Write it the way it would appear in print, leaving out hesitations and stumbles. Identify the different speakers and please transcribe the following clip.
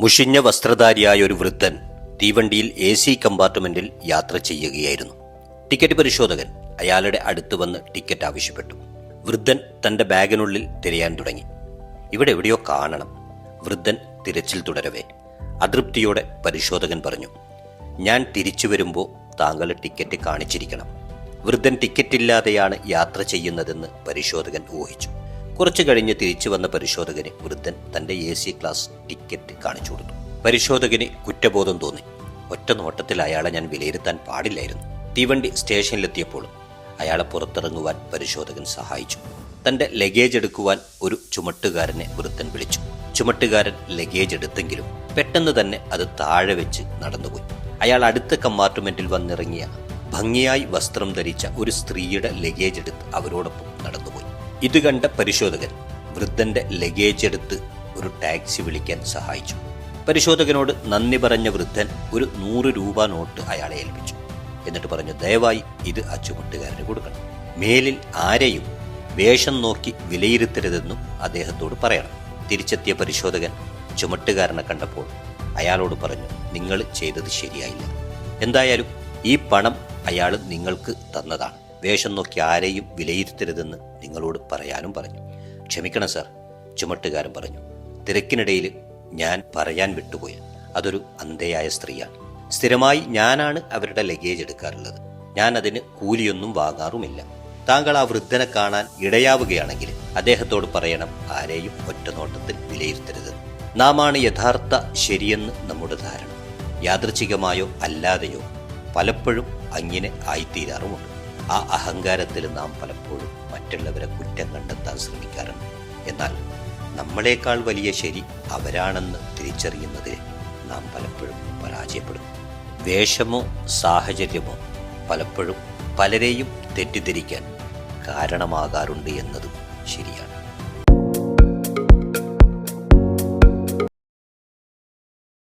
Speaker 1: മുഷിഞ്ഞ വസ്ത്രധാരിയായ ഒരു വൃദ്ധൻ തീവണ്ടിയിൽ AC കമ്പാർട്ട്മെന്റിൽ യാത്ര ചെയ്യുകയായിരുന്നു. ടിക്കറ്റ് പരിശോധകൻ അയാളുടെ അടുത്ത് വന്ന് ടിക്കറ്റ് ആവശ്യപ്പെട്ടു. വൃദ്ധൻ തന്റെ ബാഗിനുള്ളിൽ തിരയാൻ തുടങ്ങി. ഇവിടെ എവിടെയോ കാണണം. വൃദ്ധൻ തിരച്ചിൽ തുടരവേ അതൃപ്തിയോടെ പരിശോധകൻ പറഞ്ഞു, ഞാൻ തിരിച്ചു വരുമ്പോൾ താങ്കൾ ടിക്കറ്റ് കാണിച്ചിരിക്കണം. വൃദ്ധൻ ടിക്കറ്റില്ലാതെയാണ് യാത്ര ചെയ്യുന്നതെന്ന് പരിശോധകൻ ഊഹിച്ചു. കുറച്ചു കഴിഞ്ഞ് തിരിച്ചു വന്ന പരിശോധകന് വൃദ്ധൻ തന്റെ AC ക്ലാസ് ടിക്കറ്റ് കാണിച്ചു കൊടുത്തു. പരിശോധകന് കുറ്റബോധം തോന്നി. ഒറ്റ നോട്ടത്തിൽ അയാളെ ഞാൻ വിലയിരുത്താൻ പാടില്ലായിരുന്നു. തീവണ്ടി സ്റ്റേഷനിലെത്തിയപ്പോൾ അയാളെ പുറത്തിറങ്ങുവാൻ പരിശോധകൻ സഹായിച്ചു. തന്റെ ലഗേജ് എടുക്കുവാൻ ഒരു ചുമട്ടുകാരനെ വൃദ്ധൻ വിളിച്ചു. ചുമട്ടുകാരൻ ലഗേജ് എടുത്തെങ്കിലും പെട്ടെന്ന് തന്നെ അത് താഴെ വെച്ച് നടന്നുപോയി. അയാൾ അടുത്ത കമ്പാർട്ട്മെന്റിൽ വന്നിറങ്ങിയ ഭംഗിയായി വസ്ത്രം ധരിച്ച ഒരു സ്ത്രീയുടെ ലഗേജ് എടുത്ത് അവരോടൊപ്പം നടന്നുപോയി. ഇത് കണ്ട പരിശോധകൻ വൃദ്ധന്റെ ലഗേജ് എടുത്ത് ഒരു ടാക്സി വിളിക്കാൻ സഹായിച്ചു. പരിശോധകനോട് നന്ദി പറഞ്ഞ വൃദ്ധൻ ഒരു 100 രൂപ നോട്ട് അയാളെ ഏൽപ്പിച്ചു. എന്നിട്ട് പറഞ്ഞു, ദയവായി ഇത് ആ ചുമട്ടുകാരന് കൊടുക്കണം. മേലിൽ ആരെയും വേഷം നോക്കി വിലയിരുത്തരുതെന്നും അദ്ദേഹത്തോട് പറയണം. തിരിച്ചെത്തിയ പരിശോധകൻ ചുമട്ടുകാരനെ കണ്ടപ്പോൾ അയാളോട് പറഞ്ഞു, നിങ്ങൾ ചെയ്തത് ശരിയായില്ല. എന്തായാലും ഈ പണം അയാൾ നിങ്ങൾക്ക് തന്നതാണ്. വേഷം നോക്കി ആരെയും വിലയിരുത്തരുതെന്ന് നിങ്ങളോട് പറയാനും പറഞ്ഞു. ക്ഷമിക്കണം സാർ, ചുമട്ടുകാരൻ പറഞ്ഞു. തിരക്കിനിടയിൽ ഞാൻ പറയാൻ വിട്ടുപോയി. അതൊരു അന്ധയായ സ്ത്രീയാണ്. സ്ഥിരമായി ഞാനാണ് അവരുടെ ലഗേജ് എടുക്കാറുള്ളത്. ഞാൻ അതിന് കൂലിയൊന്നും വാങ്ങാറുമില്ല. താങ്കൾ ആ വൃദ്ധനെ കാണാൻ ഇടയാവുകയാണെങ്കിൽ അദ്ദേഹത്തോട് പറയണം, ആരെയും ഒറ്റനോട്ടത്തിൽ വിലയിരുത്തരുത്. നാമാണ് യഥാർത്ഥ ശരിയെന്ന് നമ്മുടെ ധാരണ. യാദൃച്ഛികമായോ അല്ലാതെയോ പലപ്പോഴും അങ്ങനെ ആയിത്തീരാറുമുണ്ട്. ആ അഹങ്കാരത്തിൽ നാം പലപ്പോഴും മറ്റുള്ളവരെ കുറ്റം കണ്ടെത്താൻ ശ്രമിക്കാറുണ്ട്. എന്നാൽ നമ്മളെക്കാൾ വലിയ ശരി അവരാണെന്ന് തിരിച്ചറിയുന്നതിൽ നാം പലപ്പോഴും പരാജയപ്പെടും. വേഷമോ സാഹചര്യമോ പലപ്പോഴും പലരെയും തെറ്റിദ്ധരിക്കാൻ കാരണമാകാറുണ്ട് എന്നതും ശരിയാണ്.